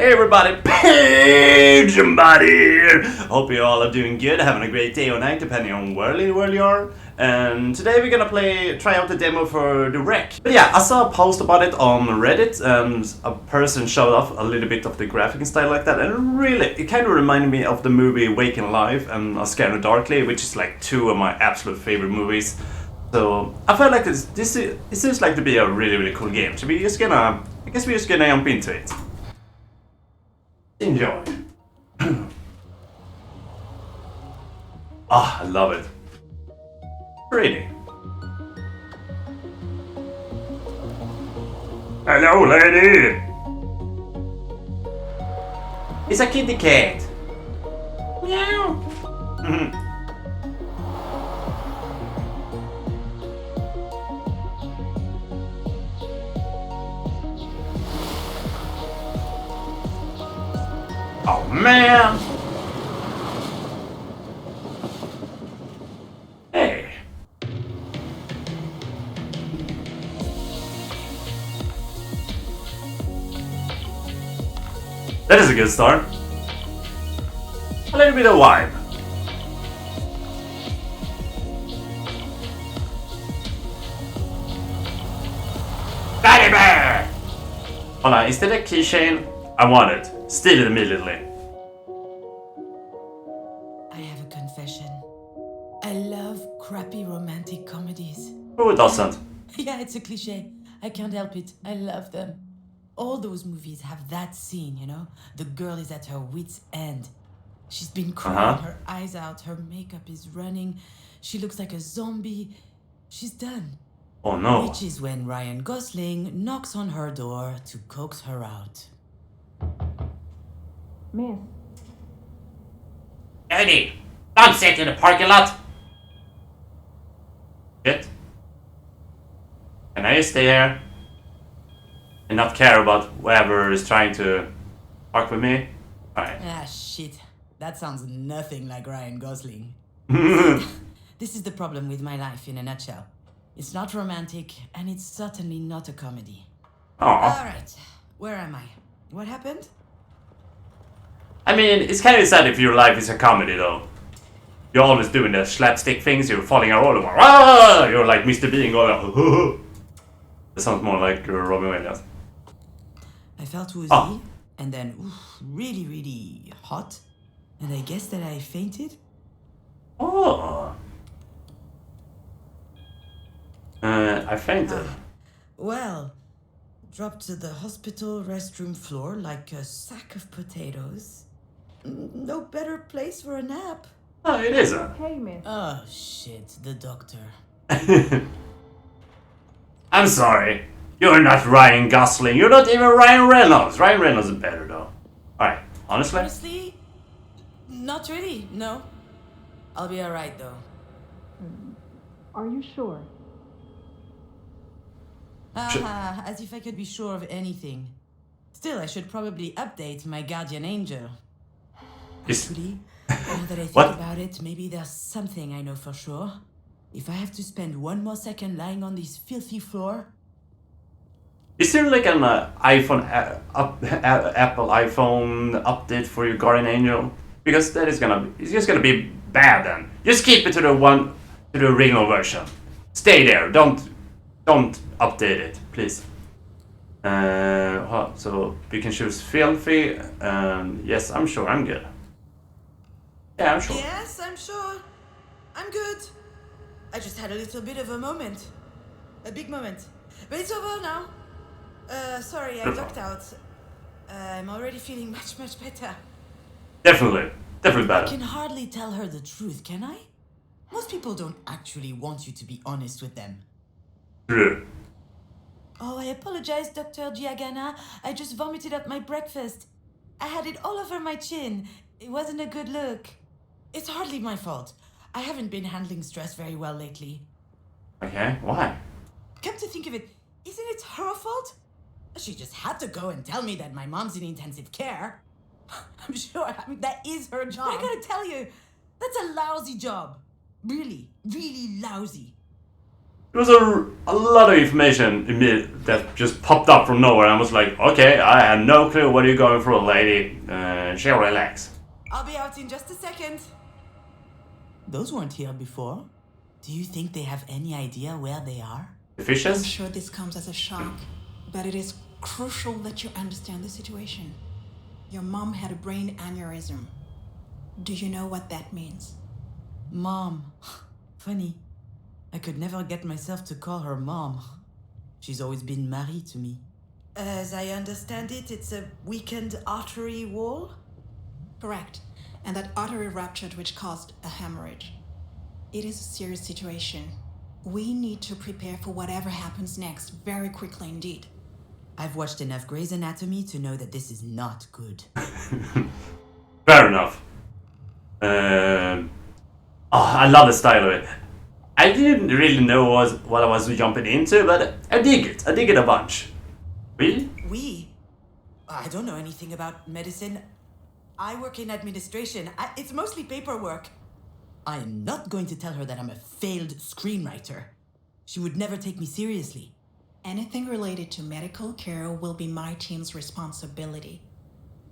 Hey everybody, Pigeon Banner here! Hope you all are doing good, having a great day or night, depending on where you are. And today we're gonna try out the demo for the wreck. But yeah, I saw a post about it on Reddit, and a person showed off a little bit of the graphic and style like that, and really, it kind of reminded me of the movie Waking Alive and A Scared of Darkly, which is like two of my absolute favorite movies. So I felt like it seems like to be a really cool game. So I guess we're just gonna jump into it. Enjoy. I love it. Pretty. Hello, lady. It's a kitty cat. Meow. Oh man! Hey. That is a good start. A little bit of vibe. Daddy bear! Hold on, is that a keychain? I want it. Steal it immediately. I have a confession. I love crappy romantic comedies. Who doesn't? Yeah, it's a cliche. I can't help it. I love them. All those movies have that scene, you know? The girl is at her wit's end. She's been crying her eyes out. Her makeup is running. She looks like a zombie. She's done. Oh no. Which is when Ryan Gosling knocks on her door to coax her out. Miss. Eddie, don't sit in the parking lot. Shit. Can I stay here and not care about whoever is trying to park with me? Alright. Ah, shit. That sounds nothing like Ryan Gosling. This is the problem with my life in a nutshell. It's not romantic, and it's certainly not a comedy. Aww. Alright, where am I? What happened? I mean, it's kind of sad if your life is a comedy, though. You're always doing the slapstick things, you're falling out all over. Ah! You're like Mr. Bean going. That sounds more like Robin Williams. I felt woozy, and then really hot, and I guess that I fainted. Oh. I fainted. Well, dropped to the hospital restroom floor like a sack of potatoes. No better place for a nap. Oh, it isn't. Hey, miss. Oh shit, the doctor. I'm sorry. You're not Ryan Gosling. You're not even Ryan Reynolds. Ryan Reynolds is better, though. Alright, honestly? Honestly, not really, no. I'll be alright, though. Are you sure? As if I could be sure of anything. Still, I should probably update my guardian angel. Actually, now that I think about it, maybe there's something I know for sure. If I have to spend one more second lying on this filthy floor... Is there like an Apple iPhone update for your guardian angel? Because that is it's just gonna be bad then. Just keep it to the original version. Stay there. Don't update it, please. So you can choose filthy, and yes, I'm sure I'm good. Yeah, I'm sure. Yes, I'm sure. I'm good. I just had a little bit of a moment. A big moment. But it's over now. Sorry, I ducked out. I'm already feeling much better. Definitely better. I can hardly tell her the truth, can I? Most people don't actually want you to be honest with them. True. Oh, I apologize, Dr. Giagana. I just vomited up my breakfast. I had it all over my chin. It wasn't a good look. It's hardly my fault. I haven't been handling stress very well lately. Okay, why? Come to think of it, isn't it her fault? She just had to go and tell me that my mom's in intensive care. I'm sure, that is her job. But I gotta tell you, that's a lousy job. Really lousy. There was a lot of information in me that just popped up from nowhere. I was like, okay, I had no clue what you're going through, lady. She'll relax. I'll be out in just a second. Those weren't here before. Do you think they have any idea where they are? The fishes? I'm sure this comes as a shock, but it is crucial that you understand the situation. Your mom had a brain aneurysm. Do you know what that means? Mom. Funny. I could never get myself to call her mom. She's always been Marie to me. As I understand it, it's a weakened artery wall? Correct. And that artery ruptured, which caused a hemorrhage. It is a serious situation. We need to prepare for whatever happens next, very quickly indeed. I've watched enough Grey's Anatomy to know that this is not good. Fair enough. I love the style of it. I didn't really know what I was jumping into, but I dig it. I dig it a bunch. Really? I don't know anything about medicine. I work in administration. It's mostly paperwork. I am not going to tell her that I'm a failed screenwriter. She would never take me seriously. Anything related to medical care will be my team's responsibility.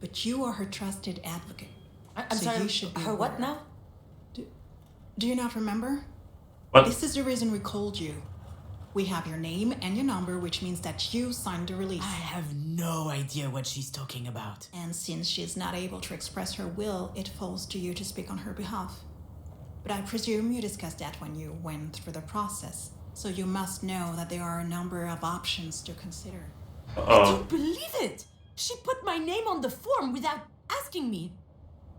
But you are her trusted advocate. I'm so sorry, you should be her what aware. now? Do you not remember? What? This is the reason we called you. We have your name and your number, which means that you signed the release. I have no idea what she's talking about. And since she's not able to express her will, it falls to you to speak on her behalf. But I presume you discussed that when you went through the process. So you must know that there are a number of options to consider. I Uh-oh. don't believe it! She put my name on the form without asking me.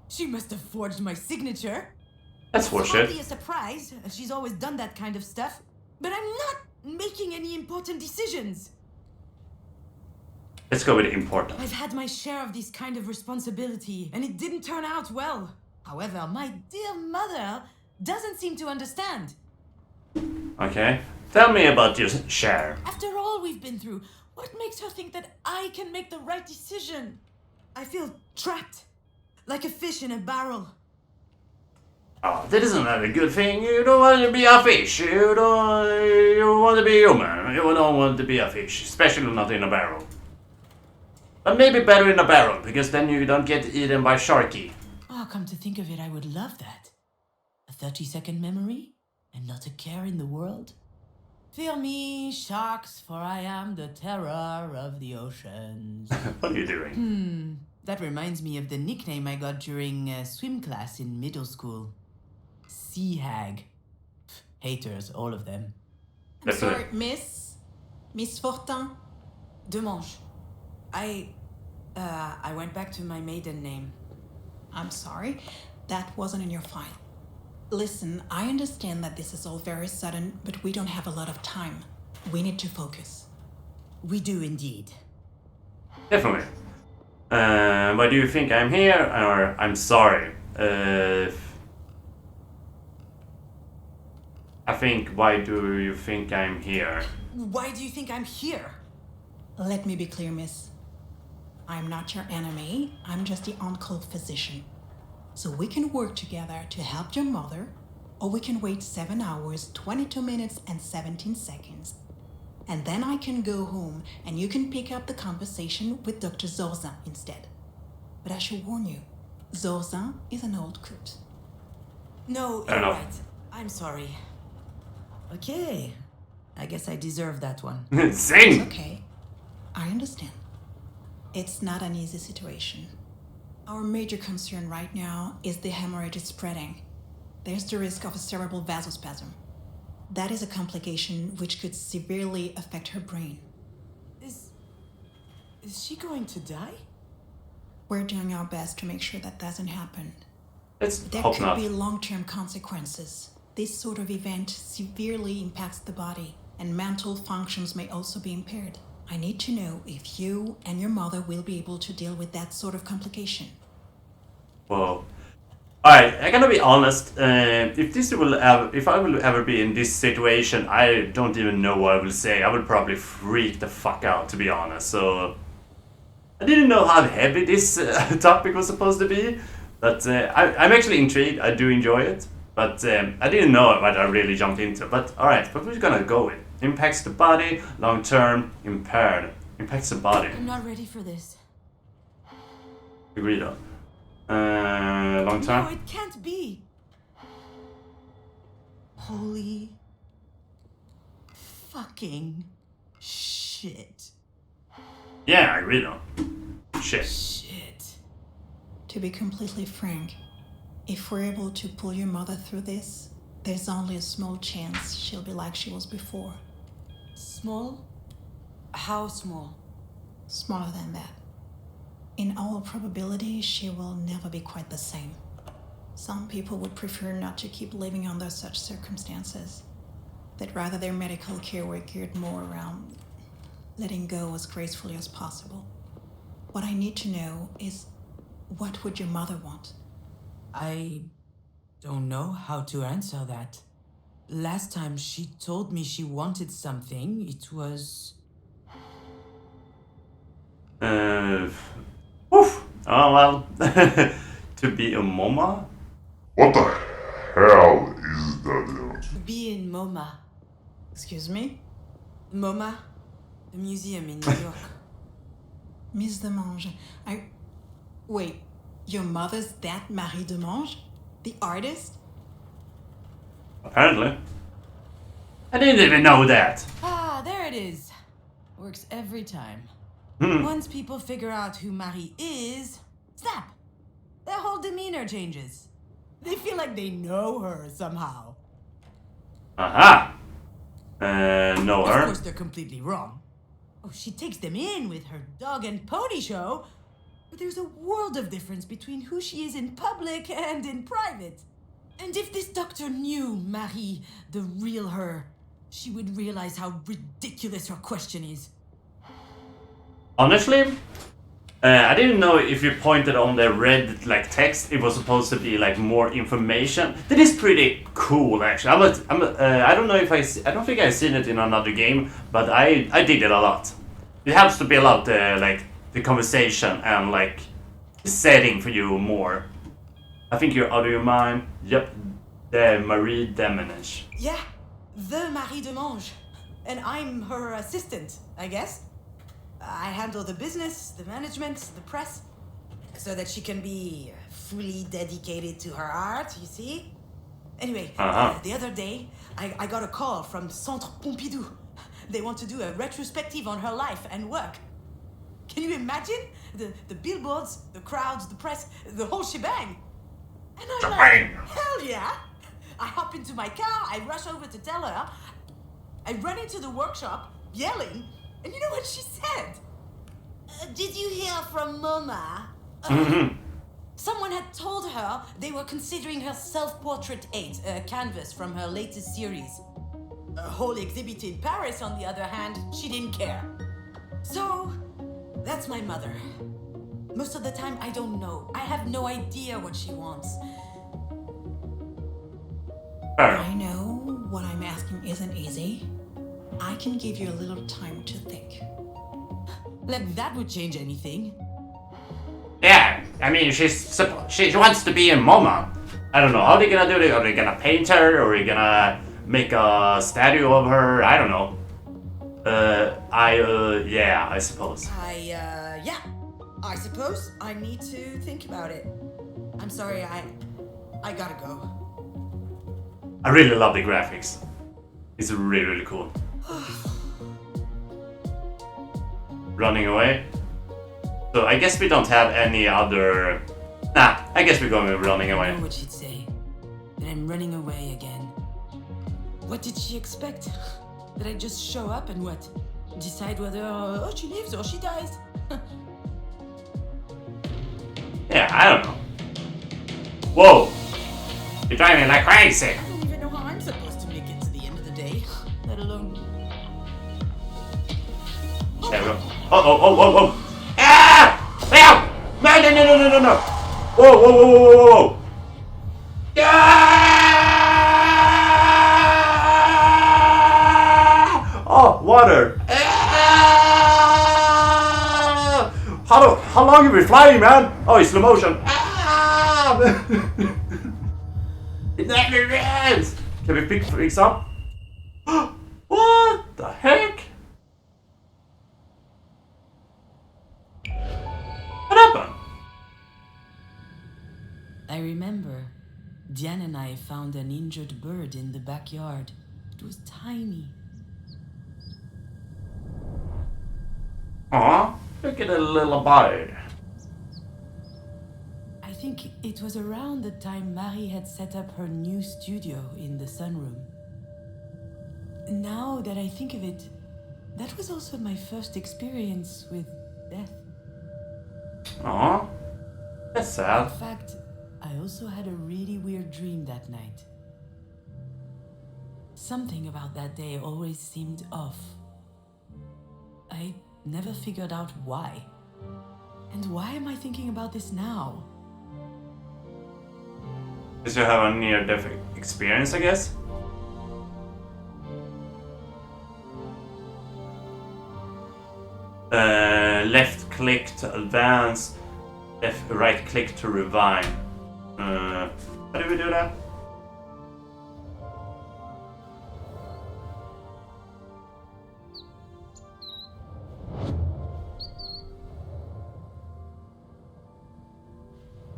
She must have forged my signature. That's It's horseshit. hardly a surprise. She's always done that kind of stuff. But I'm not making any important decisions. Let's go with important. I've had my share of this kind of responsibility, and it didn't turn out well. However, my dear mother doesn't seem to understand. Okay. Tell me about your share. After all we've been through, what makes her think that I can make the right decision? I feel trapped, like a fish in a barrel. Oh, that isn't that a good thing. You don't want to be a fish. You want to be human. You don't want to be a fish, especially not in a barrel. But maybe better in a barrel, because then you don't get eaten by Sharky. Oh, come to think of it, I would love that. A 30-second memory, and not a care in the world. Fear me, sharks, for I am the terror of the oceans. What are you doing? That reminds me of the nickname I got during swim class in middle school. Sea hag. Haters, all of them. I'm That's sorry, it. Miss Fortin. Demange. I went back to my maiden name. I'm sorry, that wasn't in your file. Listen, I understand that this is all very sudden, but we don't have a lot of time. We need to focus. We do indeed. Definitely. Why do you think I'm here? Or I'm sorry. I think, why do you think I'm here? Why do you think I'm here? Let me be clear, miss. I'm not your enemy. I'm just the on-call physician. So we can work together to help your mother, or we can wait 7 hours, 22 minutes, and 17 seconds. And then I can go home, and you can pick up the conversation with Dr. Zorzan instead. But I should warn you, Zorzan is an old coot. No, Fair you're enough. right. I'm sorry. Okay. I guess I deserve that one. Sing! Okay, I understand. It's not an easy situation. Our major concern right now is the hemorrhage is spreading. There's the risk of a cerebral vasospasm. That is a complication which could severely affect her brain. Is she going to die? We're doing our best to make sure that doesn't happen. Let's There hope could not. be long-term consequences. This sort of event severely impacts the body, and mental functions may also be impaired. I need to know if you and your mother will be able to deal with that sort of complication. Whoa. Alright, I gotta be honest. If I will ever be in this situation, I don't even know what I will say. I would probably freak the fuck out, to be honest. So I didn't know how heavy this topic was supposed to be, but I'm actually intrigued. I do enjoy it. But I didn't know what I really jumped into. But alright, what we're gonna go with. Impacts the body, long term, impaired. Impacts the body. I'm not ready for this. Agree though. Long term? No, it can't be. Holy fucking shit. Yeah, I agree though. Shit. Shit. To be completely frank, if we're able to pull your mother through this, there's only a small chance she'll be like she was before. Small? How small? Smaller than that. In all probability, she will never be quite the same. Some people would prefer not to keep living under such circumstances. That rather their medical care were geared more around letting go as gracefully as possible. What I need to know is, what would your mother want? I don't know how to answer that. Last time she told me she wanted something, it was... Oof. Oh well. To be a MoMA? What the hell is that? Be in MoMA. Excuse me? MoMA? The museum in New York. Miss Demange, Wait, your mother's that Marie Demange? The artist? Apparently. I didn't even know that. Ah, there it is. Works every time. Once people figure out who Marie is, snap! Their whole demeanor changes. They feel like they know her somehow. Aha! Know Of her. course, they're completely wrong. Oh, she takes them in with her dog and pony show, but there's a world of difference between who she is in public and in private. And if this doctor knew Marie, the real her, she would realize how ridiculous her question is. Honestly, I didn't know if you pointed on the red like text, it was supposed to be like more information. That is pretty cool, actually. I don't know if I don't think I've seen it in another game, but I did it a lot. It helps to build out like the conversation and like the setting for you more. I think you're out of your mind. Yep, the Marie Demange. Yeah, the Marie Demange. And I'm her assistant, I guess. I handle the business, the management, the press, so that she can be fully dedicated to her art, you see? Anyway, the other day, I got a call from Centre Pompidou. They want to do a retrospective on her life and work. Can you imagine? The billboards, the crowds, the press, the whole shebang. And I'm like, hell yeah! I hop into my car, I rush over to tell her. I run into the workshop, yelling, and you know what she said? Did you hear from MoMA? Someone had told her they were considering her self-portrait 8, a canvas from her latest series. A whole exhibit in Paris, on the other hand, she didn't care. So, that's my mother. Most of the time, I don't know. I have no idea what she wants. I know what I'm asking isn't easy. I can give you a little time to think. Like that would change anything. Yeah, I mean, she wants to be a MoMA. I don't know how they're gonna do it. Are they gonna paint her? Or are they gonna make a statue of her? I don't know. Yeah, I suppose. Yeah. I suppose I need to think about it. I'm sorry, I gotta go. I really love the graphics. It's really, really cool. Running away. So I guess we don't have any other... Nah, I guess we're going to be running I away. know what she'd say. That I'm running away again. What did she expect? That I just show up and what? Decide whether she lives or she dies? Yeah, I don't know. Whoa! You're driving like crazy! I don't even know how I'm supposed to make it to the end of the day, let alone... There we go. Oh! Ah! Ow! No! Whoa! Ah! Oh, water! Ah! How long have you been flying, man? Oh, it's slow motion. Ah! It never ends! Can we pick things up? What the heck? What happened? I remember. Diane and I found an injured bird in the backyard. It was tiny. Aw, look at the little bird. I think it was around the time Marie had set up her new studio in the sunroom. Now that I think of it, that was also my first experience with death. Aw, that's sad. In fact, I also had a really weird dream that night. Something about that day always seemed off. I never figured out why. And why am I thinking about this now? Because you have a near-death experience, I guess? Left click to advance, right click to revive. How do we do that?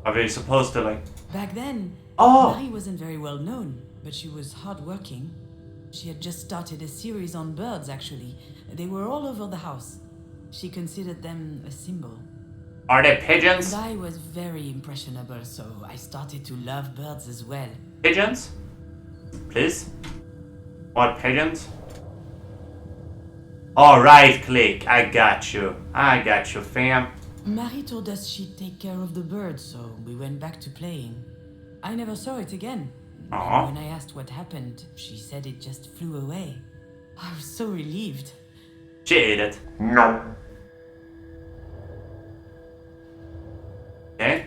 Are we supposed to like... Back then, Oh! Marie wasn't very well known, but she was hardworking. She had just started a series on birds, actually. They were all over the house. She considered them a symbol. Are they pigeons? And I was very impressionable, so I started to love birds as well. Pigeons? Please? What pigeons? Oh, right click. I got you. I got you, fam. Marie told us she'd take care of the birds, so we went back to playing. I never saw it again. Aw. And when I asked what happened, she said it just flew away. I was so relieved. She ate it. No. Okay.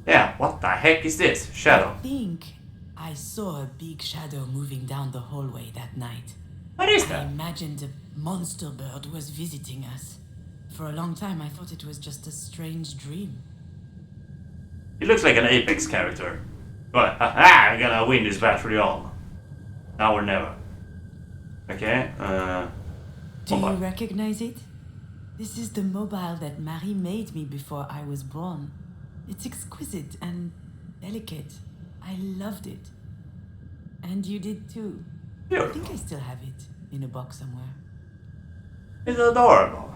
Yeah, what the heck is this? Shadow. I think I saw a big shadow moving down the hallway that night. What is I that? imagined a monster bird was visiting us. For a long time, I thought it was just a strange dream. He looks like an Apex character. But, I'm gonna win this battle royale. Now or never. Okay, Do you mobile. recognize it? This is the mobile that Marie made me before I was born. It's exquisite and delicate. I loved it. And you did too. I Beautiful. think I still have it in a box somewhere. It's adorable.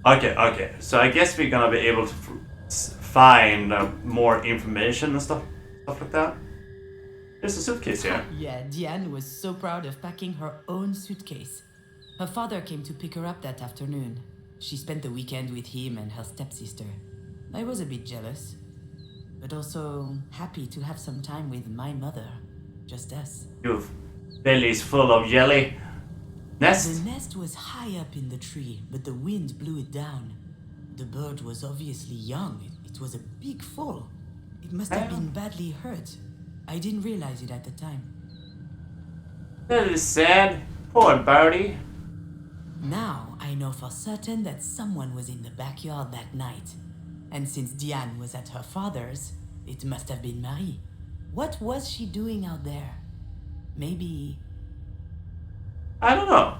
Okay, so I guess we're gonna be able to find more information and stuff like that. There's a suitcase here. Yeah, Diane was so proud of packing her own suitcase. Her father came to pick her up that afternoon. She spent the weekend with him and her stepsister. I was a bit jealous, but also happy to have some time with my mother. Just us. Your belly's full of jelly. The Nest? nest was high up in the tree, but the wind blew it down. The bird was obviously young. It was a big fall. It must have been badly hurt. I didn't realize it at the time. That is sad. Poor birdie. Now I know for certain that someone was in the backyard that night. And since Diane was at her father's, it must have been Marie. What was she doing out there? Maybe... I don't know.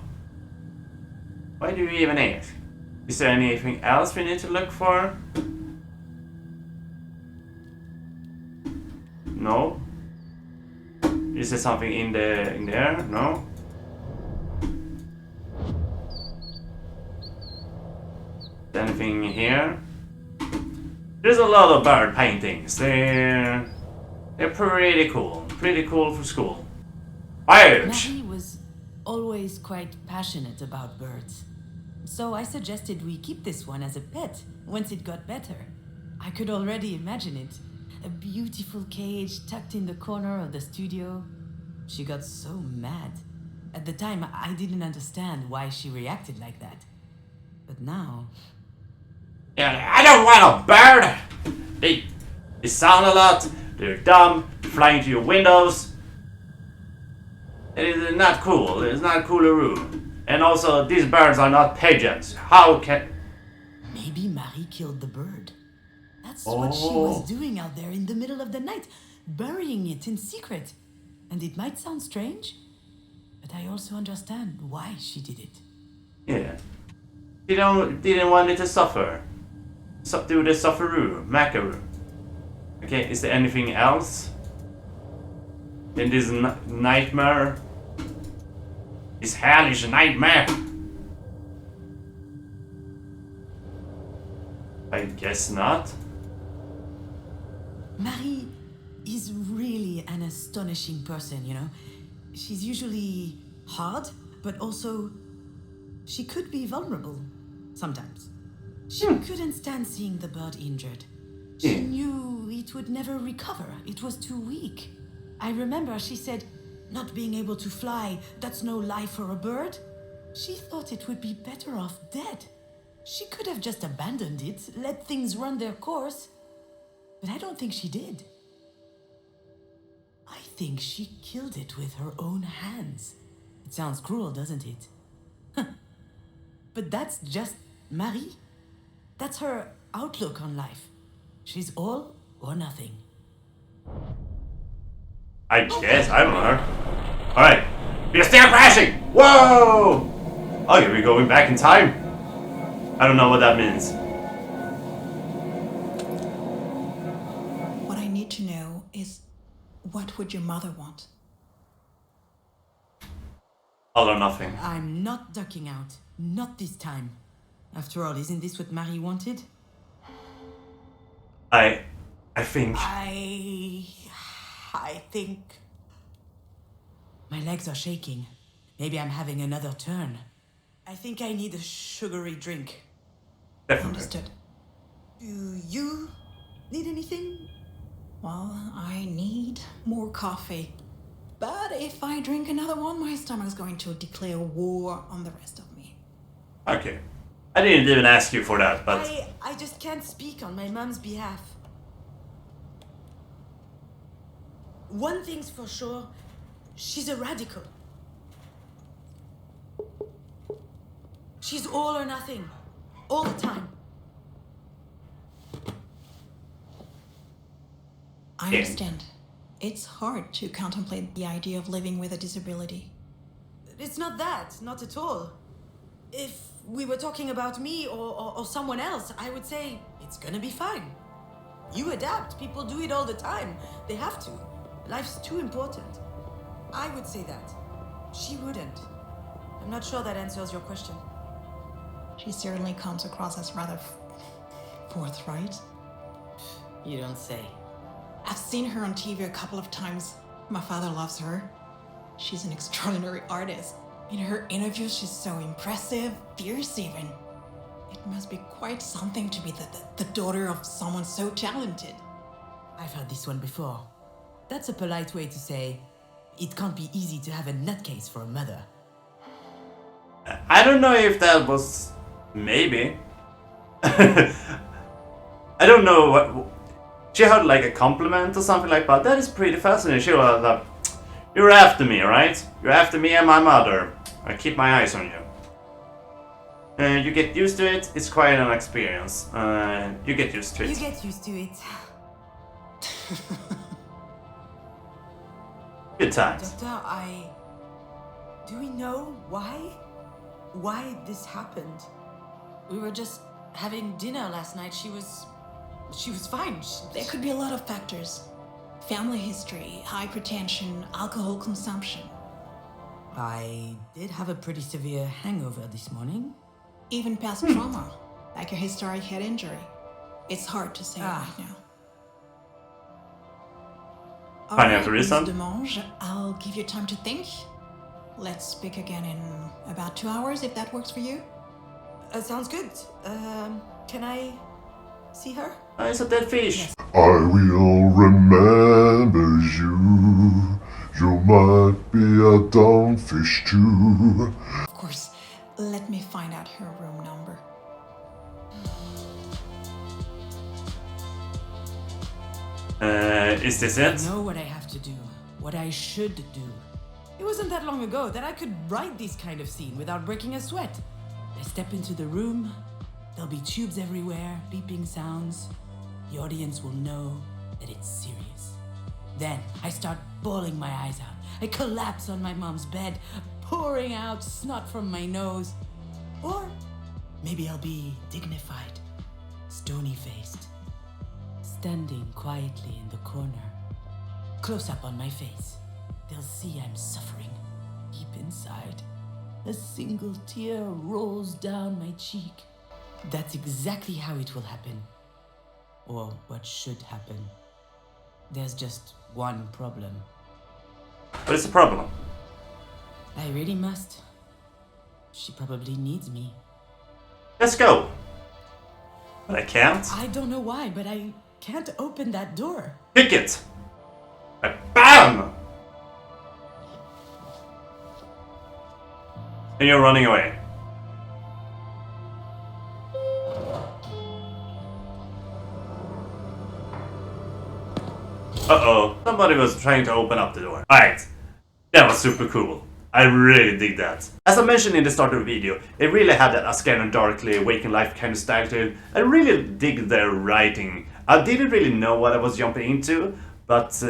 Why do we even ask? Is there anything else we need to look for? No. Is there something in there? No. Anything here? There's a lot of bird paintings. They're pretty cool. Pretty cool for school. Ouch! Marie was always quite passionate about birds. So I suggested we keep this one as a pet once it got better. I could already imagine it. A beautiful cage tucked in the corner of the studio. She got so mad. At the time, I didn't understand why she reacted like that. But now... Yeah, I don't want a bird! They sound a lot, they're dumb, fly into your windows. It is not cool, it's not coolaroo. And also, these birds are not pigeons. How can... Maybe Marie killed the bird. That's what she was doing out there in the middle of the night, burying it in secret. And it might sound strange, but I also understand why she did it. Yeah. Didn't want it to suffer. Do the sufferoo, macaru. Okay, is there anything else in this nightmare? This hellish nightmare. I guess not. Marie is really an astonishing person, you know. She's usually hard, but also she could be vulnerable sometimes. She couldn't stand seeing the bird injured. She knew it would never recover. It was too weak. I remember she said, not being able to fly, that's no life for a bird. She thought it would be better off dead. She could have just abandoned it, let things run their course. But I don't think she did. I think she killed it with her own hands. It sounds cruel, doesn't it? But that's just Marie. That's her outlook on life. She's all or nothing. I guess, I don't know. Alright, we're still crashing! Whoa! Okay, we're going back in time. I don't know what that means. What I need to know is, what would your mother want? All or nothing. I'm not ducking out. Not this time. After all, isn't this what Marie wanted? I think... I think... My legs are shaking. Maybe I'm having another turn. I think I need a sugary drink. Definitely. Understood. Do you need anything? Well, I need more coffee. But if I drink another one, my stomach's going to declare war on the rest of me. Okay. I didn't even ask you for that, but... I just can't speak on my mom's behalf. One thing's for sure, she's a radical. She's all or nothing, all the time. I understand. It's hard to contemplate the idea of living with a disability. It's not that, not at all. If we were talking about me or someone else, I would say it's gonna be fine. You adapt, people do it all the time. They have to. Life's too important. I would say that. She wouldn't. I'm not sure that answers your question. She certainly comes across as rather forthright. You don't say. I've seen her on TV a couple of times. My father loves her. She's an extraordinary artist. In her interviews, she's so impressive, fierce even. It must be quite something to be the daughter of someone so talented. I've heard this one before. That's a polite way to say, it can't be easy to have a nutcase for a mother. I don't know if that was... maybe. I don't know what... She heard like a compliment or something like that. That is pretty fascinating. She was like, you're after me, right? You're after me and my mother. I keep my eyes on you. You get used to it. It's quite an experience. You get used to it. You get used to it. Good times. Doctor, do we know why this happened? We were just having dinner last night. She was fine. There could be a lot of factors. Family history, hypertension, alcohol consumption. I did have a pretty severe hangover this morning. Even past trauma, like a historic head injury. It's hard to say right now. Financial Ms. reason? Demange, I'll give you time to think. Let's speak again in about 2 hours, if that works for you. Sounds good. Can I see her? It's a dead fish. I will remember you. You might be a dumb fish too. Of course, let me find out her room number. Is this it? I know what I have to do. What I should do. It wasn't that long ago that I could write this kind of scene without breaking a sweat. I step into the room, There'll be tubes everywhere, beeping sounds. The audience will know that it's serious. Then I start bawling my eyes out. I collapse on my mom's bed, pouring out snot from my nose. Or maybe I'll be dignified, stony-faced, standing quietly in the corner. Close up on my face. They'll see I'm suffering deep inside. A single tear rolls down my cheek. That's exactly how it will happen. Or what should happen. There's just one problem. What is the problem? I really must. She probably needs me. Let's go. But I can't. I don't know why, but I can't open that door. Pick it. BAM! And you're running away. Uh-oh. Somebody was trying to open up the door. Alright. That was super cool. I really dig that. As I mentioned in the start of the video, it really had that Ascan and Darkly Awakened Life kind of style to it. I really dig their writing. I didn't really know what I was jumping into, but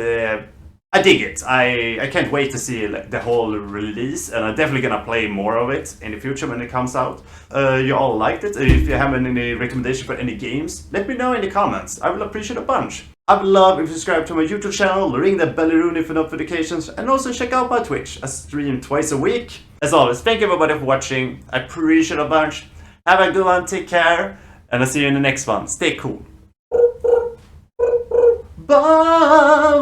I dig it. I can't wait to see the whole release, and I'm definitely gonna play more of it in the future when it comes out. You all liked it? If you have any recommendation for any games, let me know in the comments. I will appreciate a bunch. I would love if you subscribe to my YouTube channel, ring that belly for notifications, and also check out my Twitch. I stream twice a week. As always, thank you everybody for watching. I appreciate a bunch. Have a good one, take care, and I'll see you in the next one. Stay cool. Bye.